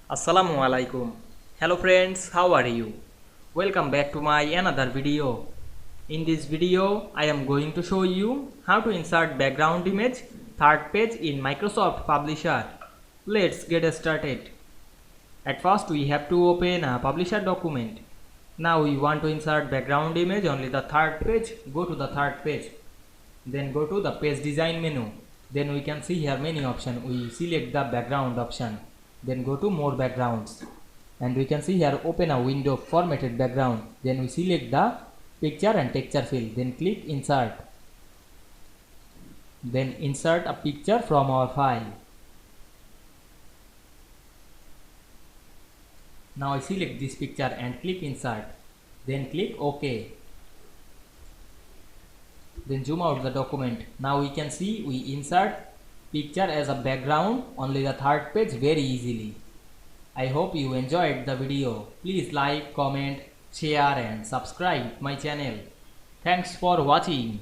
Assalamu Walaikum. Hello friends, how are you? Welcome back to my another video. In this video, I am going to show you how to insert background image third page in Microsoft Publisher. Let's get started. At first, we have to open a Publisher document. Now we want to insert background image only the third page. Go to the third page. Then go to the page design menu. Then we can see here many options. We select the background option. Then go to more backgrounds, and we can see here open a window formatted background. Then we select the picture and texture field. Then click insert. Then insert a picture from our file. Now I select this picture and click insert. Then click OK. Then zoom out the document. Now we can see we insert picture as a background only the third page very easily. I hope you enjoyed the video. Please like, comment, share and subscribe my channel. Thanks for watching.